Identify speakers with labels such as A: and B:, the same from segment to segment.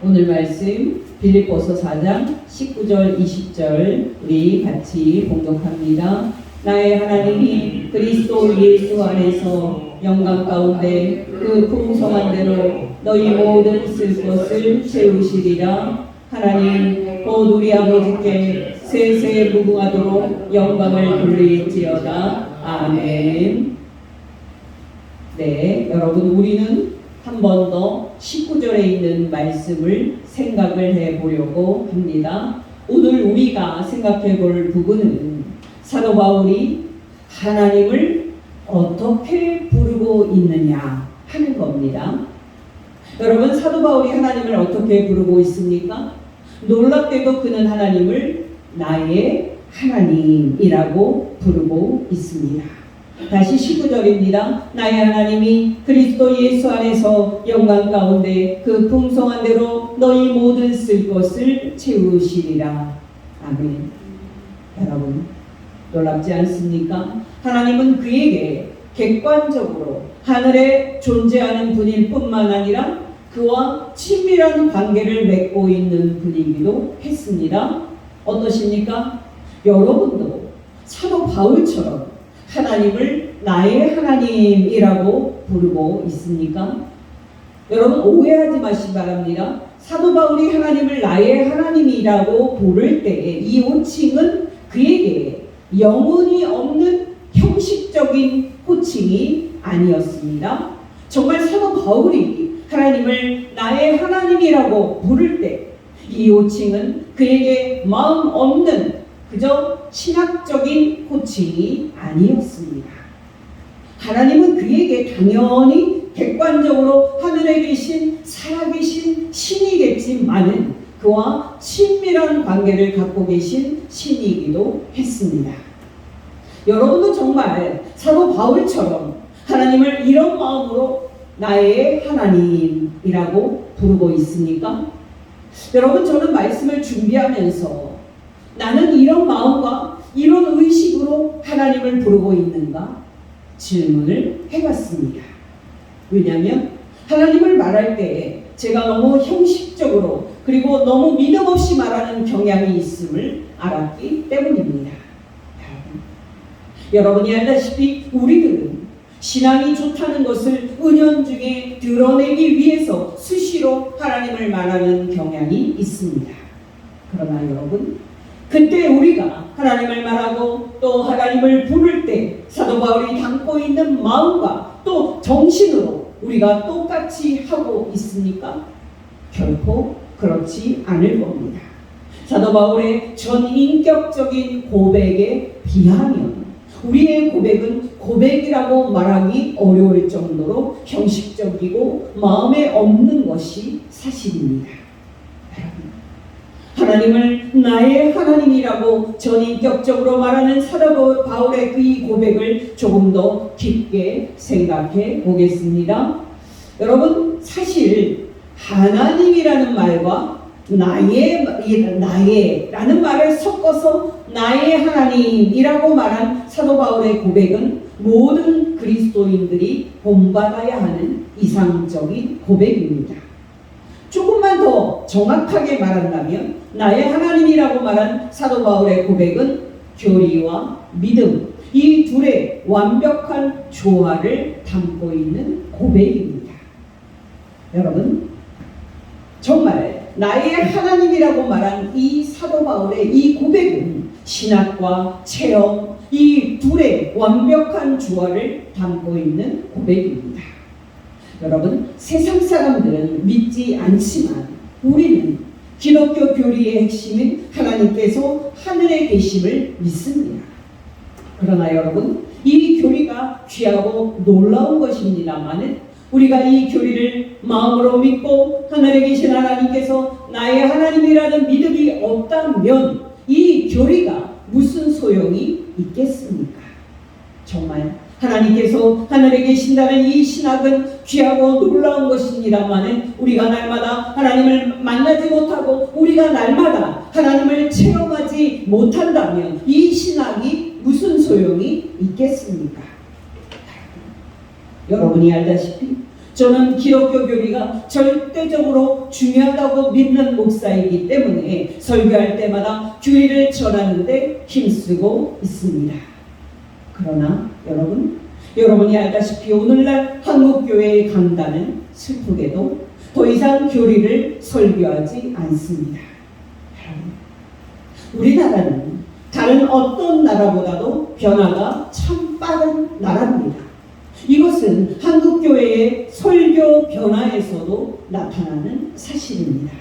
A: 오늘 말씀 빌립보서 4장 19절 20절 우리 같이 봉독합니다. 나의 하나님이 그리스도 예수 안에서 영광 가운데 그 풍성한 대로 너희 모든 쓸 것을 채우시리라. 하나님 곧 우리 아버지께 세세 무궁하도록 영광을 돌릴지어다. 아멘. 네, 여러분, 우리는 한 번 더 19절에 있는 말씀을 생각을 해보려고 합니다. 오늘 우리가 생각해 볼 부분은 사도 바울이 하나님을 어떻게 부르고 있느냐 하는 겁니다. 여러분, 사도 바울이 하나님을 어떻게 부르고 있습니까? 놀랍게도 그는 하나님을 나의 하나님이라고 부르고 있습니다. 다시 19절입니다. 나의 하나님이 그리스도 예수 안에서 영광 가운데 그 풍성한 대로 너희 모든 쓸 것을 채우시리라. 아멘. 여러분, 놀랍지 않습니까? 하나님은 그에게 객관적으로 하늘에 존재하는 분일 뿐만 아니라 그와 친밀한 관계를 맺고 있는 분이기도 했습니다. 어떠십니까? 여러분도 사도 바울처럼 하나님을 나의 하나님이라고 부르고 있습니까? 여러분, 오해하지 마시기 바랍니다. 사도 바울이 하나님을 나의 하나님이라고 부를 때 이 호칭은 그에게 영혼이 없는 형식적인 호칭이 아니었습니다. 정말 사도 바울이 하나님을 나의 하나님이라고 부를 때 이 호칭은 그에게 마음 없는 그저 신학적인 호칭이 아니었습니다. 하나님은 그에게 당연히 객관적으로 하늘에 계신 살아계신 신이겠지만은 그와 친밀한 관계를 갖고 계신 신이기도 했습니다. 여러분도 정말 사도 바울처럼 하나님을 이런 마음으로 나의 하나님이라고 부르고 있습니까? 여러분, 저는 말씀을 준비하면서 나는 이런 마음과 이런 의식으로 하나님을 부르고 있는가 질문을 해봤습니다. 왜냐하면 하나님을 말할 때 제가 너무 형식적으로 그리고 너무 믿음 없이 말하는 경향이 있음을 알았기 때문입니다. 여러분이 알다시피 우리들은 신앙이 좋다는 것을 은연중에 드러내기 위해서 수시로 하나님을 말하는 경향이 있습니다. 그러나 여러분, 그때 우리가 하나님을 말하고 또 하나님을 부를 때 사도 바울이 담고 있는 마음과 또 정신으로 우리가 똑같이 하고 있습니까? 결코 그렇지 않을 겁니다. 사도 바울의 전인격적인 고백에 비하면 우리의 고백은 고백이라고 말하기 어려울 정도로 형식적이고 마음에 없는 것이 사실입니다. 하나님을 나의 하나님이라고 전인격적으로 말하는 사도 바울의 이 고백을 조금 더 깊게 생각해 보겠습니다. 여러분, 사실 하나님이라는 말과 나의라는 말을 섞어서 나의 하나님이라고 말한 사도 바울의 고백은 모든 그리스도인들이 본받아야 하는 이상적인 고백입니다. 조금만 더 정확하게 말한다면 나의 하나님이라고 말한 사도 바울의 고백은 교리와 믿음, 이 둘의 완벽한 조화를 담고 있는 고백입니다. 여러분, 정말 나의 하나님이라고 말한 이 사도 바울의 이 고백은 신학과 체험, 이 둘의 완벽한 조화를 담고 있는 고백입니다. 여러분, 세상 사람들은 믿지 않지만 우리는 기독교 교리의 핵심인 하나님께서 하늘에 계심을 믿습니다. 그러나 여러분, 이 교리가 귀하고 놀라운 것입니다만은 우리가 이 교리를 마음으로 믿고 하늘에 계신 하나님께서 나의 하나님이라는 믿음이 없다면 이 교리가 무슨 소용이 있겠습니까? 정말 하나님께서 하늘에 계신다는 이 신학은 귀하고 놀라운 것입니다만은 우리가 날마다 하나님을 만나지 못하고 우리가 날마다 하나님을 체험하지 못한다면 이 신학이 무슨 소용이 있겠습니까? 여러분이 알다시피 저는 기독교 교리가 절대적으로 중요하다고 믿는 목사이기 때문에 설교할 때마다 교리를 전하는데 힘쓰고 있습니다. 그러나 여러분이 알다시피 오늘날 한국교회의 강단은 슬프게도 더 이상 교리를 설교하지 않습니다. 우리나라는 다른 어떤 나라보다도 변화가 참 빠른 나라입니다. 이것은 한국교회의 설교 변화에서도 나타나는 사실입니다.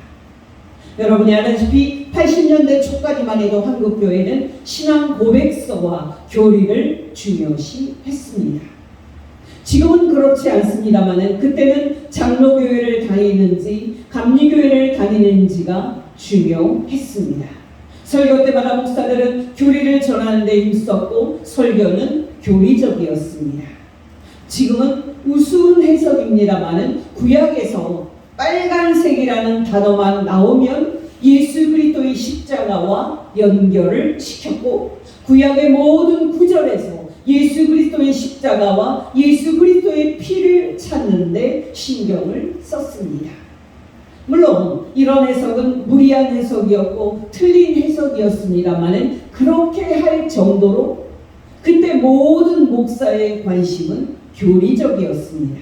A: 여러분이 알다시피 80년대 초까지만 해도 한국교회는 신앙 고백서와 교리를 중요시 했습니다. 지금은 그렇지 않습니다만 그때는 장로교회를 다니는지 감리교회를 다니는지가 중요했습니다. 설교 때마다 목사들은 교리를 전하는 데 힘썼고 설교는 교리적이었습니다. 지금은 우스운 해석입니다만 구약에서 빨간색이라는 단어만 나오면 예수 그리스도의 십자가와 연결을 시켰고 구약의 모든 구절에서 예수 그리스도의 십자가와 예수 그리스도의 피를 찾는 데 신경을 썼습니다. 물론 이런 해석은 무리한 해석이었고 틀린 해석이었습니다만 그렇게 할 정도로 그때 모든 목사의 관심은 교리적이었습니다.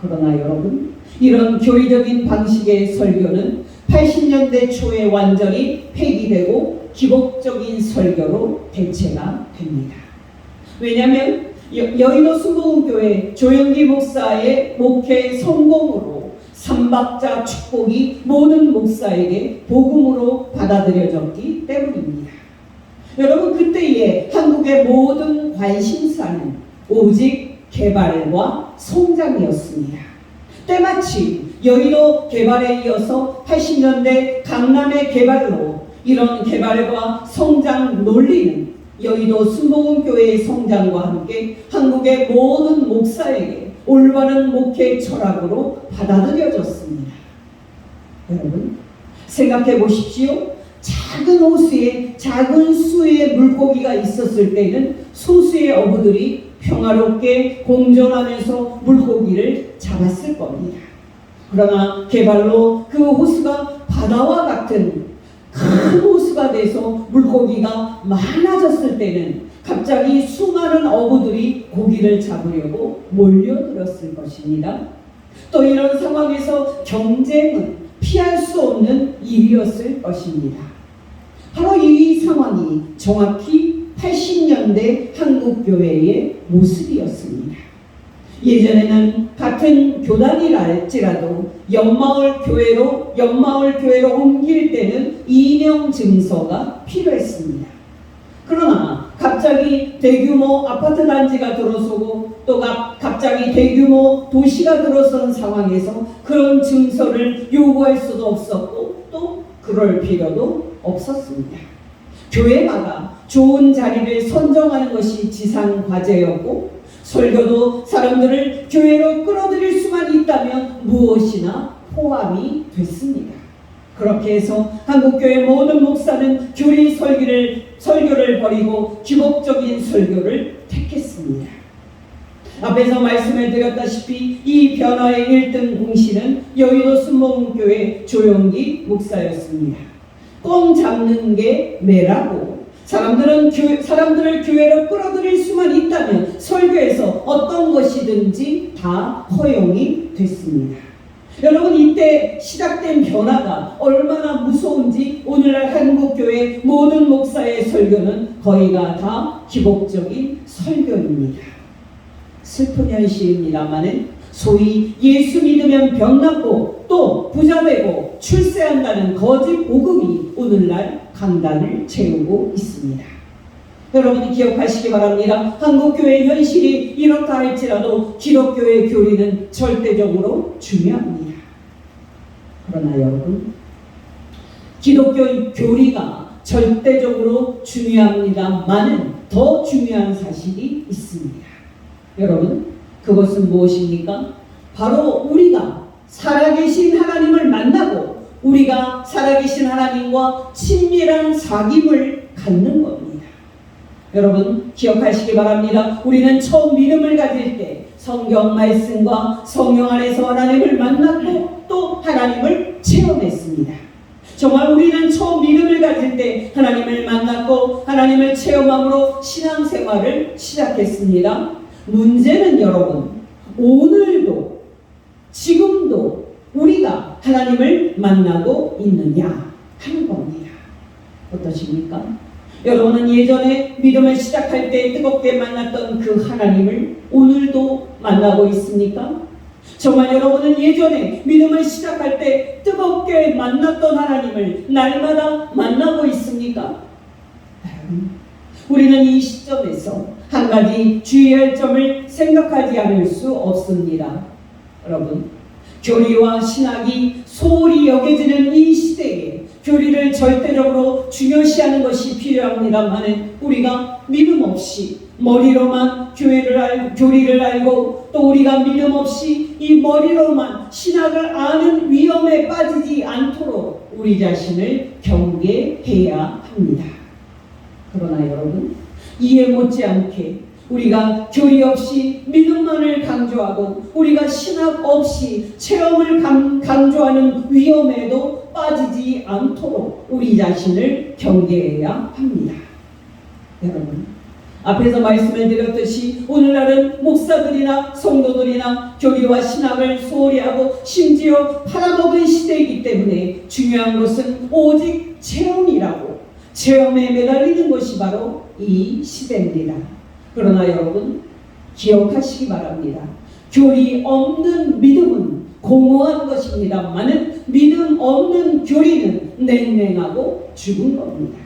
A: 그러나 여러분, 이런 교리적인 방식의 설교는 80년대 초에 완전히 폐기되고 기복적인 설교로 대체가 됩니다. 왜냐하면 여의도 순복음교회 조영기 목사의 목회 성공으로 삼박자 축복이 모든 목사에게 복음으로 받아들여졌기 때문입니다. 여러분, 그때의 한국의 모든 관심사는 오직 개발과 성장이었습니다. 때마침 여의도 개발에 이어서 80년대 강남의 개발로 이런 개발과 성장 논리는 여의도 순복음교회의 성장과 함께 한국의 모든 목사에게 올바른 목회 철학으로 받아들여졌습니다. 여러분, 생각해 보십시오. 작은 호수에 작은 수의 물고기가 있었을 때는 소수의 어부들이 평화롭게 공존하면서 물고기를 잡았을 겁니다. 그러나 개발로 그 호수가 바다와 같은 큰 호수가 돼서 물고기가 많아졌을 때는 갑자기 수많은 어부들이 고기를 잡으려고 몰려들었을 것입니다. 또 이런 상황에서 경쟁은 피할 수 없는 일이었을 것입니다. 바로 이 상황이 정확히 80년대 한국교회의 모습이었습니다. 예전에는 같은 교단이라 할지라도 연마을 교회로 옮길 때는 이명 증서가 필요했습니다. 그러나 갑자기 대규모 아파트 단지가 들어서고 또 갑자기 대규모 도시가 들어선 상황에서 그런 증서를 요구할 수도 없었고 또 그럴 필요도 없었습니다. 교회마다 좋은 자리를 선정하는 것이 지상 과제였고 설교도 사람들을 교회로 끌어들일 수만 있다면 무엇이나 포함이 됐습니다. 그렇게 해서 한국교회 모든 목사는 교리 설교를 버리고 기복적인 설교를 택했습니다. 앞에서 말씀을 드렸다시피 이 변화의 1등 공신은 여의도 순복음교회 조영기 목사였습니다. 껌 잡는 게 매라고 사람들을 교회로 끌어들일 수만 있다면 설교에서 어떤 것이든지 다 허용이 됐습니다. 여러분, 이때 시작된 변화가 얼마나 무서운지 오늘날 한국교회 모든 목사의 설교는 거의가 다 기복적인 설교입니다. 슬픈 현실입니다만 소위 예수 믿으면 병났고 또 부자 되고 출세한다는 거짓 복음이 오늘날 강단을 채우고 있습니다. 여러분이 기억하시기 바랍니다. 한국교회 현실이 이렇다 할지라도 기독교의 교리는 절대적으로 중요합니다. 그러나 여러분, 기독교 교리가 절대적으로 중요합니다만은 더 중요한 사실이 있습니다. 여러분, 그것은 무엇입니까? 바로 우리가 살아계신 하나님을 만나고 우리가 살아계신 하나님과 친밀한 사귐을 갖는 겁니다. 여러분, 기억하시기 바랍니다. 우리는 처음 믿음을 가질 때 성경 말씀과 성령 안에서 하나님을 만났고 또 하나님을 체험했습니다. 정말 우리는 처음 믿음을 가질 때 하나님을 만났고 하나님을 체험함으로 신앙생활을 시작했습니다. 문제는 여러분, 오늘도 지금도 우리가 하나님을 만나고 있느냐 하는 겁니다. 어떠십니까? 여러분은 예전에 믿음을 시작할 때 뜨겁게 만났던 그 하나님을 오늘도 만나고 있습니까? 정말 여러분은 예전에 믿음을 시작할 때 뜨겁게 만났던 하나님을 날마다 만나고 있습니까? 우리는 이 시점에서 한 가지 주의할 점을 생각하지 않을 수 없습니다. 여러분, 교리와 신학이 소홀히 여겨지는 이 시대에 교리를 절대적으로 중요시하는 것이 필요합니다만 우리가 믿음 없이 머리로만 교리를 알고 또 우리가 믿음 없이 이 머리로만 신학을 아는 위험에 빠지지 않도록 우리 자신을 경계해야 합니다. 그러나 여러분, 이에 못지않게 우리가 교리 없이 믿음만을 강조하고 우리가 신학 없이 체험을 강조하는 위험에도 빠지지 않도록 우리 자신을 경계해야 합니다. 여러분, 앞에서 말씀을 드렸듯이 오늘날은 목사들이나 성도들이나 교리와 신학을 소홀히 하고 심지어 팔아먹은 시대이기 때문에 중요한 것은 오직 체험이라고 체험에 매달리는 것이 바로 이 시대입니다. 그러나 여러분, 기억하시기 바랍니다. 교리 없는 믿음은 공허한 것입니다만은 믿음 없는 교리는 냉랭하고 죽은 겁니다.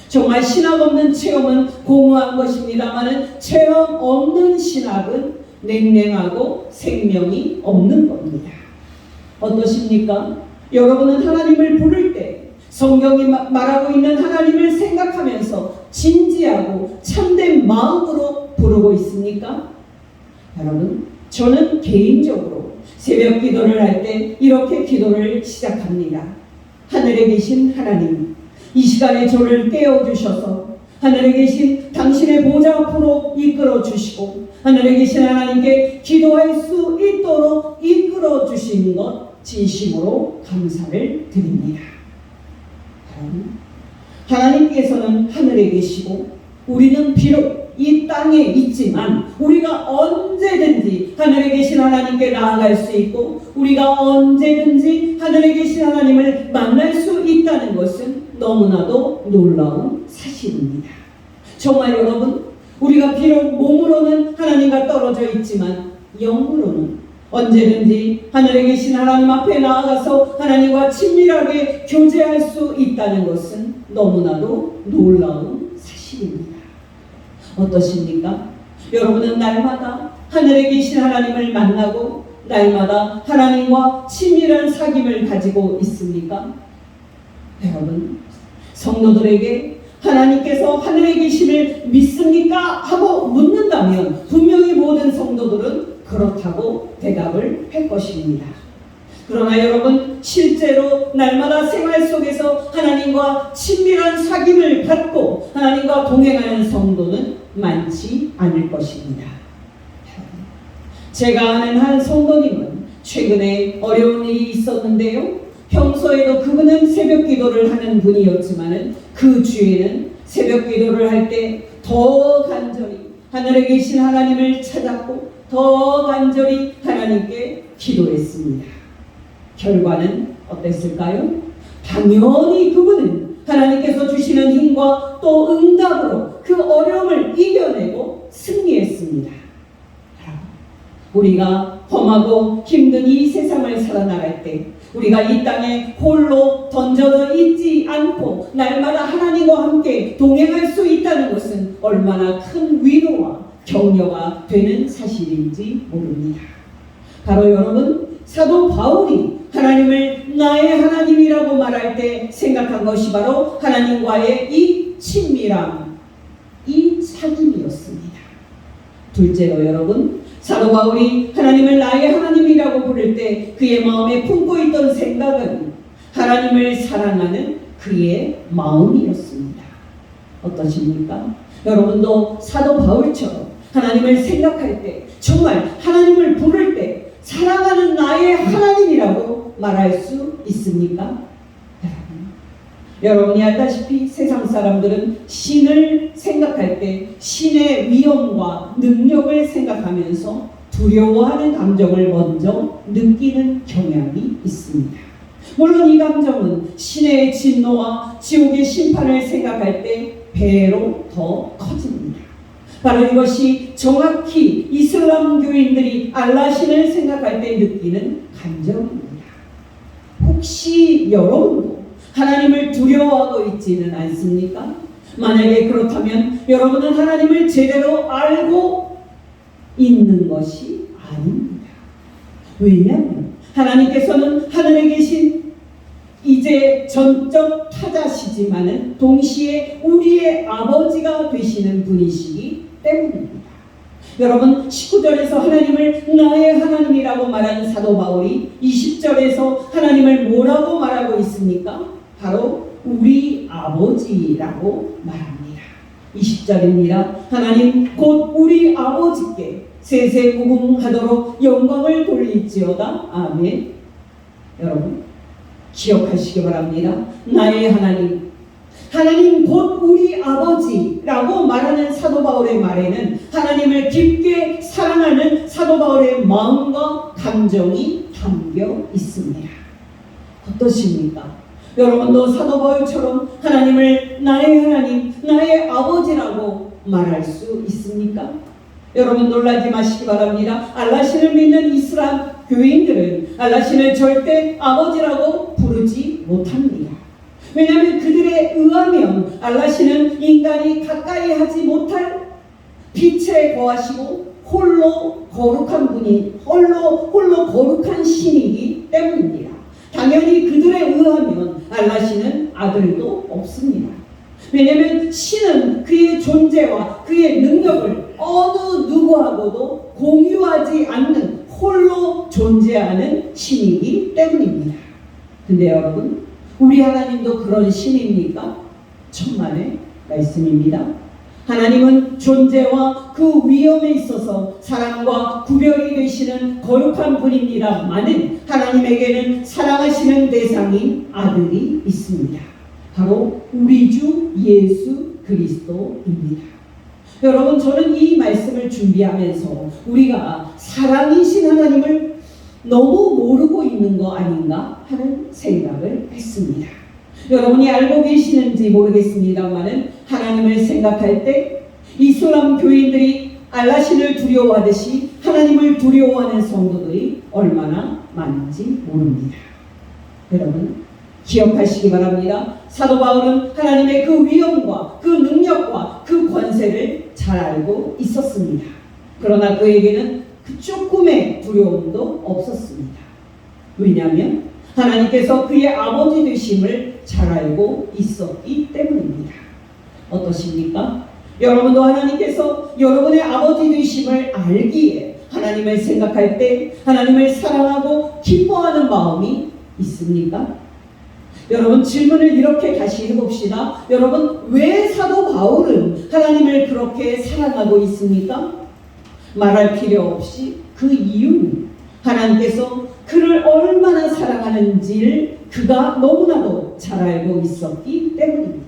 A: 정말 신학 없는 체험은 공허한 것입니다만은 체험 없는 신학은 냉랭하고 생명이 없는 겁니다. 어떠십니까? 여러분은 하나님을 부를 때 성경이 말하고 있는 하나님을 생각하면서 진지하고 참된 마음으로 부르고 있습니까? 여러분, 저는 개인적으로 새벽 기도를 할 때 이렇게 기도를 시작합니다. 하늘에 계신 하나님, 이 시간에 저를 깨워주셔서 하늘에 계신 당신의 보좌 앞으로 이끌어 주시고 하늘에 계신 하나님께 기도할 수 있도록 이끌어 주신 것 진심으로 감사를 드립니다. 하나님께서는 하늘에 계시고 우리는 비록 이 땅에 있지만 우리가 언제든지 하늘에 계신 하나님께 나아갈 수 있고 우리가 언제든지 하늘에 계신 하나님을 만날 수 있다는 것은 너무나도 놀라운 사실입니다. 정말 여러분, 우리가 비록 몸으로는 하나님과 떨어져 있지만 영으로는 언제든지 하늘에 계신 하나님 앞에 나아가서 하나님과 친밀하게 교제할 수 있다는 것은 너무나도 놀라운 사실입니다. 어떠십니까? 여러분은 날마다 하늘에 계신 하나님을 만나고 날마다 하나님과 친밀한 사귐을 가지고 있습니까? 여러분, 성도들에게 하나님께서 하늘에 계심을 믿습니까? 하고 묻는다면 분명히 모든 성도들은 그렇다고 대답을 할 것입니다. 그러나 여러분, 실제로 날마다 생활 속에서 하나님과 친밀한 사귐을 갖고 하나님과 동행하는 성도는 많지 않을 것입니다. 제가 아는 한 성도님은 최근에 어려운 일이 있었는데요. 평소에도 그분은 새벽 기도를 하는 분이었지만 그 주에는 새벽 기도를 할 때 더 간절히 하늘에 계신 하나님을 찾았고 더 간절히 하나님께 기도했습니다. 결과는 어땠을까요? 당연히 그분은 하나님께서 주시는 힘과 또 응답으로 그 어려움을 이겨내고 승리했습니다. 우리가 험하고 힘든 이 세상을 살아나갈 때 우리가 이 땅에 홀로 던져져 있지 않고 날마다 하나님과 함께 동행할 수 있다는 것은 얼마나 큰 위로와 격려가 되는 사실인지 모릅니다. 바로 여러분, 사도 바울이 하나님을 나의 하나님이라고 말할 때 생각한 것이 바로 하나님과의 이 친밀함, 이 사귐이었습니다. 둘째로 여러분, 사도 바울이 하나님을 나의 하나님이라고 부를 때 그의 마음에 품고 있던 생각은 하나님을 사랑하는 그의 마음이었습니다. 어떠십니까? 여러분도 사도 바울처럼 하나님을 생각할 때 정말 하나님을 부를 때 사랑하는 나의 하나님이라고 말할 수 있습니까? 여러분이 알다시피 세상 사람들은 신을 생각할 때 신의 위엄과 능력을 생각하면서 두려워하는 감정을 먼저 느끼는 경향이 있습니다. 물론 이 감정은 신의 진노와 지옥의 심판을 생각할 때 배로 더 커집니다. 바로 이것이 정확히 이슬람 교인들이 알라신을 생각할 때 느끼는 감정입니다. 혹시 여러분도 하나님을 두려워하고 있지는 않습니까? 만약에 그렇다면 여러분은 하나님을 제대로 알고 있는 것이 아닙니다. 왜냐하면 하나님께서는 하늘에 계신 이제 전적 타자시지만은 동시에 우리의 아버지가 되시는 분이시기 때문입니다. 여러분 19절에서 하나님을 나의 하나님이라고 말하는 사도 바울이 20절에서 하나님을 뭐라고 말하고 있습니까? 바로 우리 아버지라고 말합니다. 20절입니다. 하나님 곧 우리 아버지께 세세무궁하도록 영광을 돌릴지어다. 아멘. 여러분 기억하시기 바랍니다. 나의 하나님, 하나님 곧 우리 아버지라고 말하는 사도 바울의 말에는 하나님을 깊게 사랑하는 사도 바울의 마음과 감정이 담겨 있습니다. 어떠십니까? 여러분도 사도 바울처럼 하나님을 나의 하나님, 나의 아버지라고 말할 수 있습니까? 여러분 놀라지 마시기 바랍니다. 알라신을 믿는 이슬람 교인들은 알라신을 절대 아버지라고 부르지 못합니다. 왜냐하면 그들에 의하면 알라신은 인간이 가까이 하지 못할 빛에 거하시고 홀로 거룩한 분이 홀로 거룩한 신이기 때문입니다. 당연히 그들에 의하면 알라신은 아들도 없습니다. 왜냐하면 신은 그의 존재와 그의 능력을 어느 누구하고도 공유하지 않는 홀로 존재하는 신이기 때문입니다. 근데 여러분, 우리 하나님도 그런 신입니까? 천만의 말씀입니다. 하나님은 존재와 그 위엄에 있어서 사랑과 구별이 되시는 거룩한 분입니다만은 하나님에게는 사랑하시는 대상인 아들이 있습니다. 바로 우리 주 예수 그리스도입니다. 여러분 저는 이 말씀을 준비하면서 우리가 사랑이신 하나님을 너무 모르고 있는 거 아닌가 하는 생각을 했습니다. 여러분이 알고 계시는지 모르겠습니다만은 하나님을 생각할 때 이슬람 교인들이 알라신을 두려워하듯이 하나님을 두려워하는 성도들이 얼마나 많은지 모릅니다. 여러분 기억하시기 바랍니다. 사도 바울은 하나님의 그 위엄과 그 능력과 그 권세를 잘 알고 있었습니다. 그러나 그에게는 그 조금의 두려움도 없었습니다. 왜냐하면 하나님께서 그의 아버지 되심을 잘 알고 있었기 때문입니다. 어떠십니까? 여러분도 하나님께서 여러분의 아버지 되심을 알기에 하나님을 생각할 때 하나님을 사랑하고 기뻐하는 마음이 있습니까? 여러분 질문을 이렇게 다시 해봅시다. 여러분 왜 사도 바울은 하나님을 그렇게 사랑하고 있습니까? 말할 필요 없이 그 이유는 하나님께서 그를 얼마나 사랑하는지를 그가 너무나도 잘 알고 있었기 때문입니다.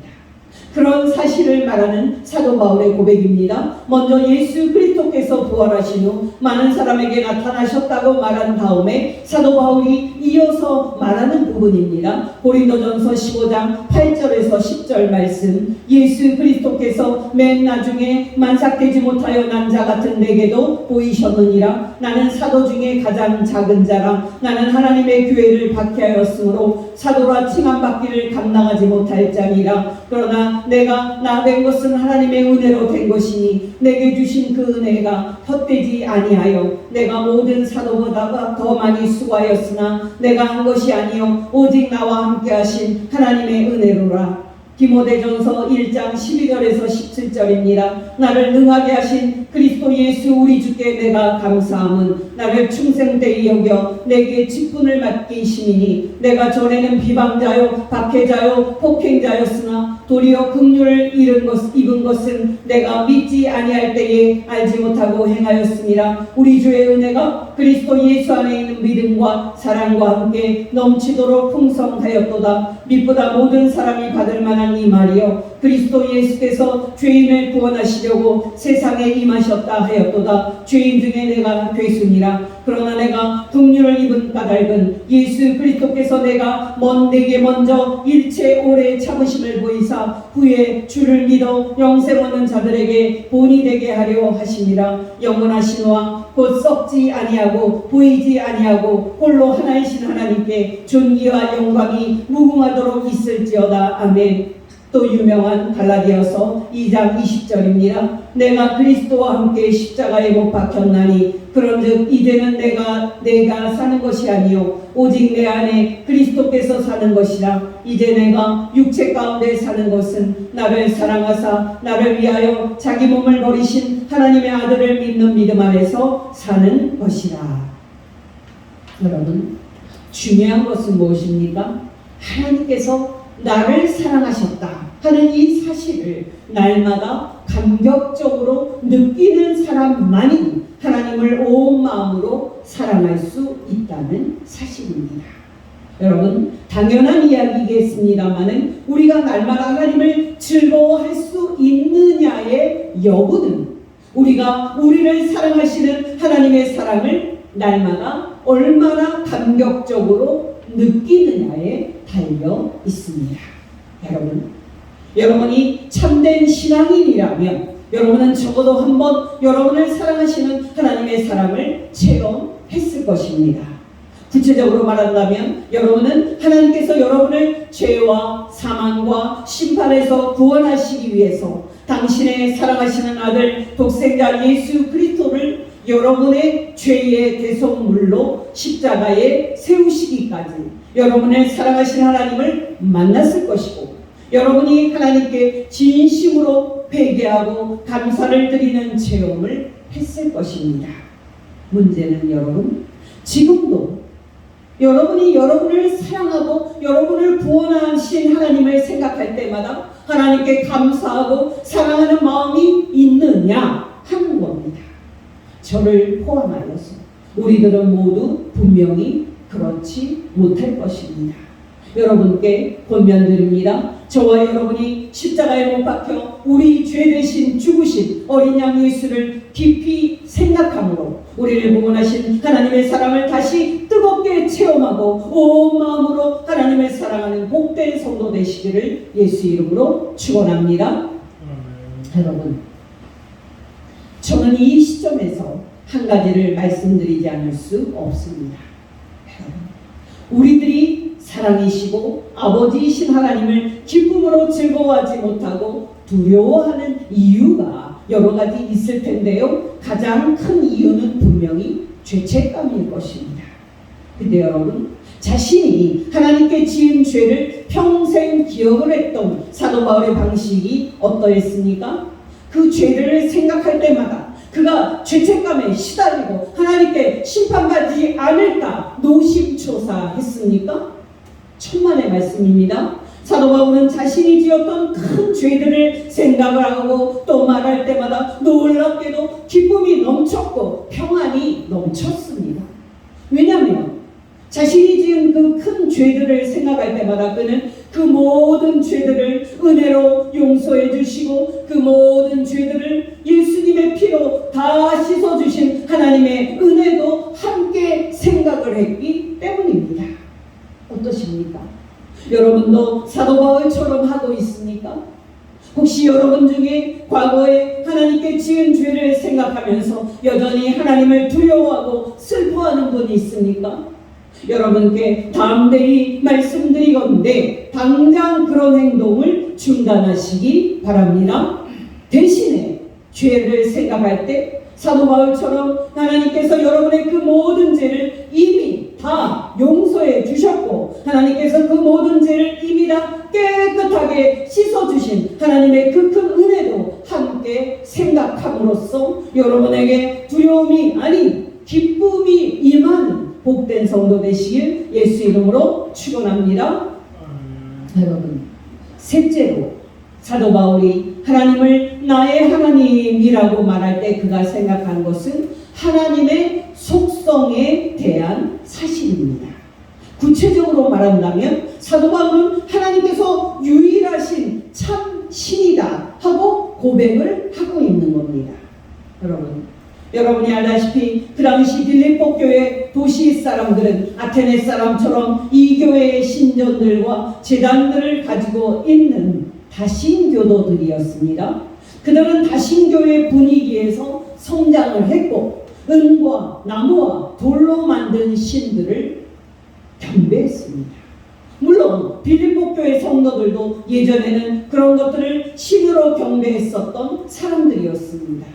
A: 그런 사실을 말하는 사도 바울의 고백입니다. 먼저 예수 그리스도께서 부활하신 후 많은 사람에게 나타나셨다고 말한 다음에 사도 바울이 이어서 말하는 부분입니다. 고린도전서 15장 8절에서 10절 말씀. 예수 그리스도께서 맨 나중에 만삭되지 못하여 난 자 같은 내게도 보이셨느니라. 나는 사도 중에 가장 작은 자라. 나는 하나님의 교회를 박해하였으므로 사도라 칭함받기를 감당하지 못할 자니라. 그러나 내가 나 된 것은 하나님의 은혜로 된 것이니 내게 주신 그 은혜가 헛되지 아니하여 내가 모든 사도보다 더 많이 수고하였으나 내가 한 것이 아니요 오직 나와 함께 하신 하나님의 은혜로라. 디모데전서 1장 12절에서 17절입니다. 나를 능하게 하신 그리스도 예수 우리 주께 내가 감사함은 나를 충성되이 여겨 내게 직분을 맡기시니 내가 전에는 비방자요 박해자요 폭행자였으나 도리어 긍휼을 입은 것은 내가 믿지 아니할 때에 알지 못하고 행하였습니다. 우리 주의 은혜가 그리스도 예수 안에 있는 믿음과 사랑과 함께 넘치도록 풍성하였도다. 믿보다 모든 사람이 받을 만한 이 말이요 그리스도 예수께서 죄인을 구원하시려고 세상에 임하셨다 하였도다. 죄인 중에 내가 괴수니라. 그러나 내가 긍휼을 입은 까닭은 예수 그리스도께서 내게 먼저 일체 오래 참으심을 보이사 후에 주를 믿어 영생 얻는 자들에게 본이 되게 하려 하심이라. 영원하신 왕 곧 썩지 아니하고 보이지 아니하고 홀로 하나이신 하나님께 존귀와 영광이 무궁하도록 있을지어다. 아멘. 또 유명한 갈라디아서 2장 20절입니다. 내가 그리스도와 함께 십자가에 못 박혔나니 그런즉 이제는 내가 사는 것이 아니요 오직 내 안에 그리스도께서 사는 것이라. 이제 내가 육체 가운데 사는 것은 나를 사랑하사 나를 위하여 자기 몸을 버리신 하나님의 아들을 믿는 믿음 안에서 사는 것이라. 여러분, 중요한 것은 무엇입니까? 하나님께서 나를 사랑하셨다 하는 이 사실을 날마다 감격적으로 느끼는 사람만이 하나님을 온 마음으로 사랑할 수 있다는 사실입니다. 여러분, 당연한 이야기겠습니다마는 우리가 날마다 하나님을 즐거워할 수 있느냐의 여부는 우리가 우리를 사랑하시는 하나님의 사랑을 날마다 얼마나 감격적으로 느끼느냐에 달려 있습니다. 여러분이 참된 신앙인이라면 여러분은 적어도 한번 여러분을 사랑하시는 하나님의 사랑을 체험했을 것입니다. 구체적으로 말한다면 여러분은 하나님께서 여러분을 죄와 사망과 심판에서 구원하시기 위해서 당신의 사랑하시는 아들 독생자 예수 그리스도를 여러분의 죄의 대속물로 십자가에 세우시기까지 여러분을 사랑하시는 하나님을 만났을 것이고 여러분이 하나님께 진심으로 회개하고 감사를 드리는 체험을 했을 것입니다. 문제는 여러분, 지금도 여러분이 여러분을 사랑하고 여러분을 구원하신 하나님을 생각할 때마다 하나님께 감사하고 사랑하는 마음이 있느냐 하는 겁니다. 저를 포함하여서 우리들은 모두 분명히 그렇지 못할 것입니다. 여러분께 권면드립니다. 저와 여러분이 십자가에 못 박혀 우리 죄 대신 죽으신 어린 양 예수를 깊이 생각함으로 우리를 구원하신 하나님의 사랑을 다시 뜨겁게 체험하고 온 마음으로 하나님을 사랑하는 복된 성도 되시기를 예수 이름으로 축원합니다. 여러분, 저는 이 시점에서 한 가지를 말씀드리지 않을 수 없습니다. 우리들이 사랑이시고 아버지이신 하나님을 기쁨으로 즐거워하지 못하고 두려워하는 이유가 여러 가지 있을 텐데요. 가장 큰 이유는 분명히 죄책감일 것입니다. 근데 여러분, 자신이 하나님께 지은 죄를 평생 기억을 했던 사도 바울의 방식이 어떠했습니까? 그 죄를 생각할 때마다 그가 죄책감에 시달리고 하나님께 심판받지 않을까 노심초사했습니까? 천만의 말씀입니다. 사도 바울은 자신이 지었던 큰 죄들을 생각을 하고 또 말할 때마다 놀랍게도 기쁨이 넘쳤고 평안이 넘쳤습니다. 왜냐하면 자신이 지은 그 큰 죄들을 생각할 때마다 그는 그 모든 죄들을 은혜로 용서해 주시고 그 모든 죄들을 예수님의 피로 다 씻어주신 하나님의 은혜도 함께 생각을 했기 때문입니다. 어떠십니까? 여러분도 사도 바울처럼 하고 있습니까? 혹시 여러분 중에 과거에 하나님께 지은 죄를 생각하면서 여전히 하나님을 두려워하고 슬퍼하는 분이 있습니까? 여러분께 담대히 말씀드리건대 당장 그런 행동을 중단하시기 바랍니다. 대신에 죄를 생각할 때 사도 바울처럼 하나님께서 여러분의 그 모든 죄를 이미 다 용서해 주셨고 하나님께서 그 모든 죄를 이미 다 깨끗하게 씻어주신 하나님의 그 큰 은혜도 함께 생각함으로써 여러분에게 두려움이 아닌 기쁨이 무엇이고 납니다? 여러분, 셋째로 사도 바울이 하나님을 나의 하나님이라고 말할 때 그가 생각한 것은 하나님의 속성에 대한 사실입니다. 구체적으로 말한다면 사도 바울은 하나님께서 유일하신 참 신이다 하고 고백을 하고 있는 겁니다. 여러분이 알다시피 그 당시 빌립보 교회 도시 사람들은 아테네 사람처럼 이 교회의 신전들과 제단들을 가지고 있는 다신교도들이었습니다. 그들은 다신교회 분위기에서 성장을 했고 은과 나무와 돌로 만든 신들을 경배했습니다. 물론 빌립보 교회 성도들도 예전에는 그런 것들을 신으로 경배했었던 사람들이었습니다.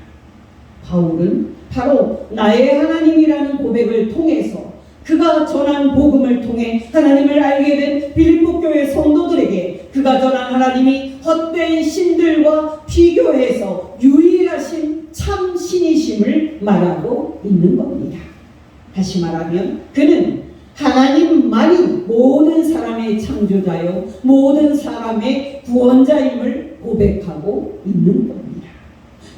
A: 바울은 바로 나의 하나님이라는 고백을 통해서 그가 전한 복음을 통해 하나님을 알게 된 빌립보 교회 성도들에게 그가 전한 하나님이 헛된 신들과 비교해서 유일하신 참 신이심을 말하고 있는 겁니다. 다시 말하면 그는 하나님만이 모든 사람의 창조자요 모든 사람의 구원자임을 고백하고 있는 겁니다.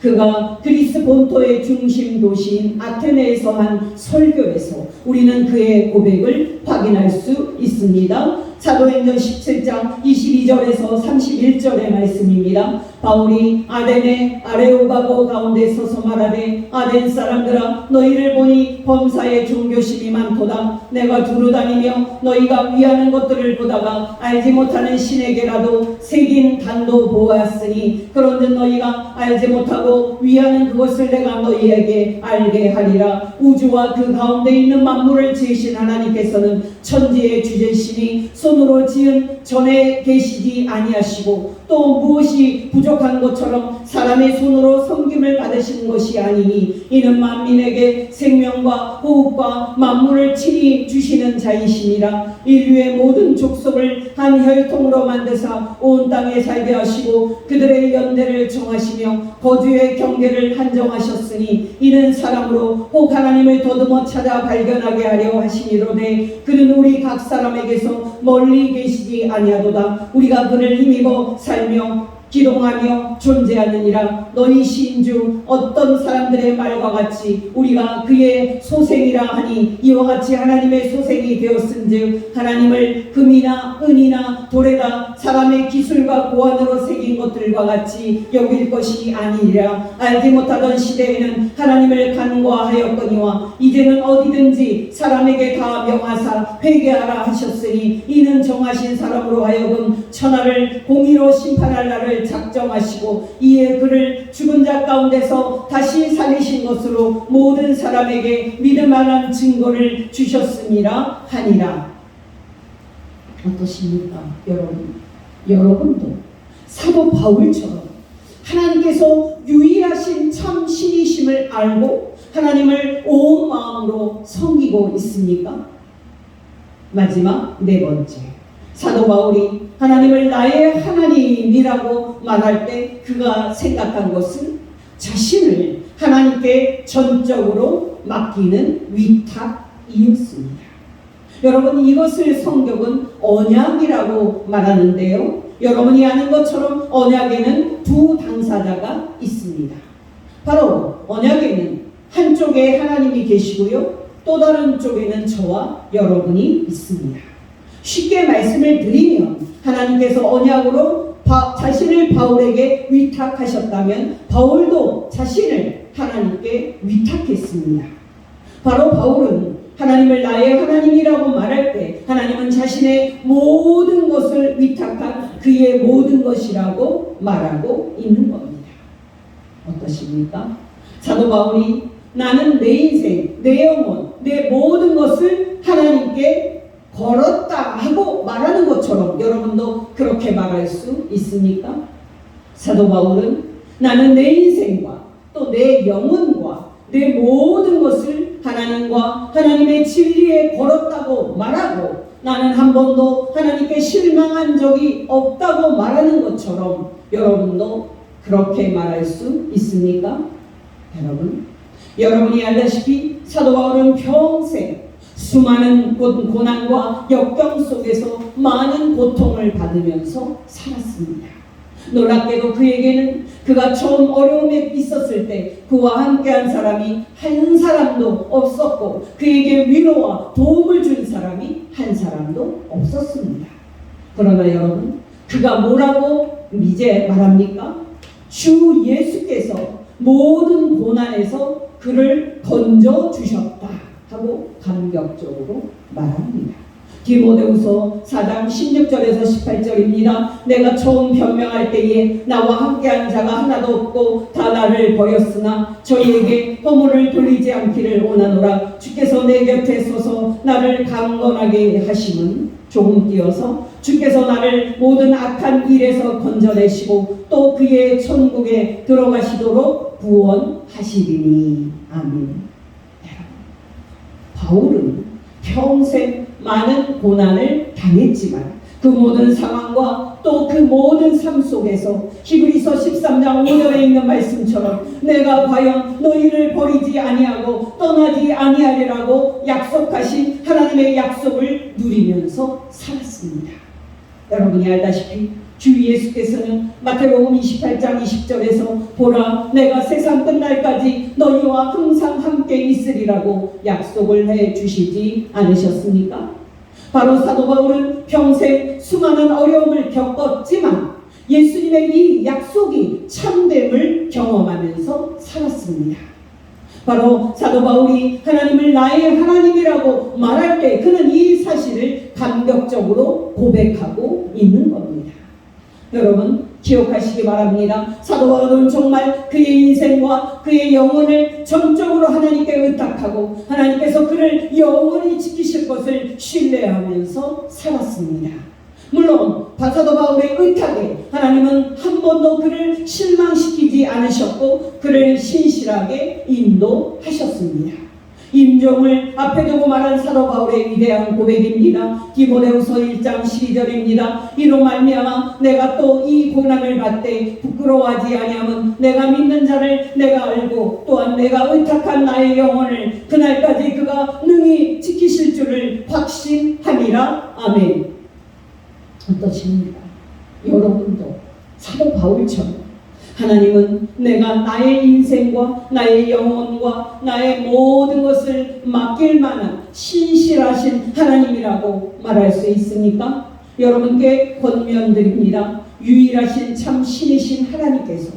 A: 그가 그리스 본토의 중심 도시인 아테네에서 한 설교에서 우리는 그의 고백을 확인할 수 있습니다. 사도행전 17장 22절에서 31절의 말씀입니다. 바울이 아덴의 아레오바고 가운데 서서 말하되 아덴 사람들아 너희를 보니 범사에 종교심이 많도다. 내가 두루다니며 너희가 위하는 것들을 보다가 알지 못하는 신에게라도 새긴 단도 보았으니 그런즉 너희가 알지 못하고 위하는 그것을 내가 너희에게 알게 하리라. 우주와 그 가운데 있는 만물을 지으신 하나님께서는 천지의 주제시니 손으로 지은 전에 계시지 아니하시고 또 무엇이 부족한 것처럼 사람의 손으로 섬김을 받으신 것이 아니니 이는 만민에게 생명과 호흡과 만물을 친히 주시는 자이시니라. 인류의 모든 족속을 한 혈통으로 만드사 온 땅에 살게 하시고 그들의 연대를 정하시며 거주의 경계를 한정하셨으니 이는 사람으로 혹 하나님을 더듬어 찾아 발견하게 하려 하시니로되 그는 우리 각 사람에게서 멀리 계시지 아니하도다. 우리가 그를 힘입어 살며 기동하며 존재하느니라. 너희 시인 중 어떤 사람들의 말과 같이 우리가 그의 소생이라 하니 이와 같이 하나님의 소생이 되었은즉 하나님을 금이나 은이나 돌에다 사람의 기술과 고안으로 새긴 것들과 같이 여길 것이 아니니라. 알지 못하던 시대에는 하나님을 간과하였거니와 이제는 어디든지 사람에게 다 명하사 회개하라 하셨으니 이는 정하신 사람으로 하여금 천하를 공의로 심판할 날을 작정하시고 이에 그를 죽은 자 가운데서 다시 살리신 것으로 모든 사람에게 믿을만한 증거를 주셨음이라 하니라. 어떠십니까 여러분도 사도 바울처럼 하나님께서 유일하신 참 신이심을 알고 하나님을 온 마음으로 섬기고 있습니까? 마지막 네 번째, 사도 바울이 하나님을 나의 하나님이라고 말할 때 그가 생각한 것은 자신을 하나님께 전적으로 맡기는 위탁이었습니다. 여러분, 이것을 성경은 언약이라고 말하는데요, 여러분이 아는 것처럼 언약에는 두 당사자가 있습니다. 바로 언약에는 한쪽에 하나님이 계시고요, 또 다른 쪽에는 저와 여러분이 있습니다. 쉽게 말씀을 드리면 하나님께서 언약으로 자신을 바울에게 위탁하셨다면 바울도 자신을 하나님께 위탁했습니다. 바로 바울은 하나님을 나의 하나님이라고 말할 때 하나님은 자신의 모든 것을 위탁한 그의 모든 것이라고 말하고 있는 겁니다. 어떠십니까? 사도 바울이 나는 내 인생, 내 영혼, 내 모든 것을 하나님께 걸었다 하고 말하는 것처럼 여러분도 그렇게 말할 수 있습니까? 사도 바울은 나는 내 인생과 또 내 영혼과 내 모든 것을 하나님과 하나님의 진리에 걸었다고 말하고 나는 한 번도 하나님께 실망한 적이 없다고 말하는 것처럼 여러분도 그렇게 말할 수 있습니까? 여러분이 알다시피 사도 바울은 평생 수많은 고난과 역경 속에서 많은 고통을 받으면서 살았습니다. 놀랍게도 그에게는 그가 처음 어려움에 있었을 때 그와 함께한 사람이 한 사람도 없었고, 그에게 위로와 도움을 준 사람이 한 사람도 없었습니다. 그러나 여러분, 그가 뭐라고 이제 말합니까? 주 예수께서 모든 고난에서 그를 건져주셨다 하고 감격적으로 말합니다. 디모데후서 4장 16절에서 18절입니다. 내가 처음 변명할 때에 나와 함께한 자가 하나도 없고 다 나를 버렸으나 저희에게 허물을 돌리지 않기를 원하노라. 주께서 내 곁에 서서 나를 강건하게 하심은 조금 띄어서 주께서 나를 모든 악한 일에서 건져내시고 또 그의 천국에 들어가시도록 구원하시리니. 아멘. 바울은 평생 많은 고난을 당했지만 그 모든 상황과 또 그 모든 삶 속에서 히브리서 13장 5절에 있는 말씀처럼 내가 과연 너희를 버리지 아니하고 떠나지 아니하리라고 약속하신 하나님의 약속을 누리면서 살았습니다. 여러분이 알다시피 주 예수께서는 마태복음 28장 20절에서 보라 내가 세상 끝날까지 너희와 항상 함께 있으리라고 약속을 해주시지 않으셨습니까? 바로 사도 바울은 평생 수많은 어려움을 겪었지만 예수님의 이 약속이 참됨을 경험하면서 살았습니다. 바로 사도 바울이 하나님을 나의 하나님이라고 말할 때 그는 이 사실을 감격적으로 고백하고 있는 겁니다. 여러분 기억하시기 바랍니다. 사도 바울은 정말 그의 인생과 그의 영혼을 전적으로 하나님께 의탁하고 하나님께서 그를 영원히 지키실 것을 신뢰하면서 살았습니다. 물론 사도 바울의 의탁에 하나님은 한 번도 그를 실망시키지 않으셨고 그를 신실하게 인도하셨습니다. 임종을 앞에 두고 말한 사도 바울의 위대한 고백입니다. 디모데후서 1장 12절입니다. 이로 말미암아 내가 또 이 고난을 받되 부끄러워하지 아니함은 내가 믿는 자를 내가 알고 또한 내가 의탁한 나의 영혼을 그날까지 그가 능히 지키실 줄을 확신함이라. 아멘. 어떠십니까? 여러분도 사도 바울처럼 하나님은 내가 나의 인생과 나의 영혼과 나의 모든 것을 맡길 만한 신실하신 하나님이라고 말할 수 있습니까? 여러분께 권면드립니다. 유일하신 참 신이신 하나님께서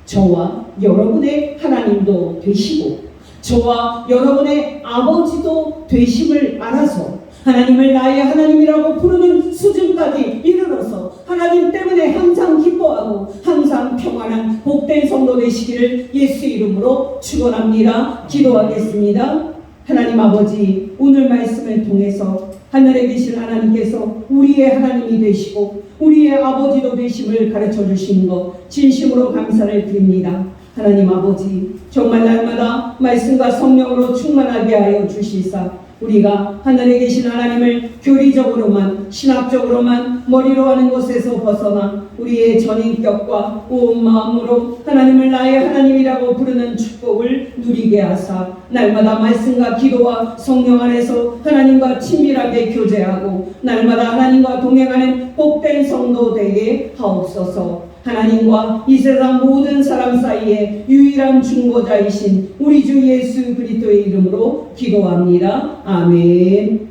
A: 저와 여러분의 하나님도 되시고 저와 여러분의 아버지도 되심을 알아서 하나님을 나의 하나님이라고 부르는 수준까지 이르러서 하나님 때문에 항상 기뻐하고 항상 평안한 복된 성도 되시기를 예수 이름으로 축원합니다. 기도하겠습니다. 하나님 아버지, 오늘 말씀을 통해서 하늘에 계신 하나님께서 우리의 하나님이 되시고 우리의 아버지도 되심을 가르쳐 주시는 것 진심으로 감사를 드립니다. 하나님 아버지, 정말 날마다 말씀과 성령으로 충만하게 하여 주시사 우리가 하늘에 계신 하나님을 교리적으로만 신학적으로만 머리로 하는 것에서 벗어나 우리의 전인격과 온 마음으로 하나님을 나의 하나님이라고 부르는 축복을 누리게 하사 날마다 말씀과 기도와 성령 안에서 하나님과 친밀하게 교제하고 날마다 하나님과 동행하는 복된 성도 되게 하옵소서. 하나님과 이 세상 모든 사람 사이에 유일한 중보자이신 우리 주 예수 그리스도의 이름으로 기도합니다. 아멘.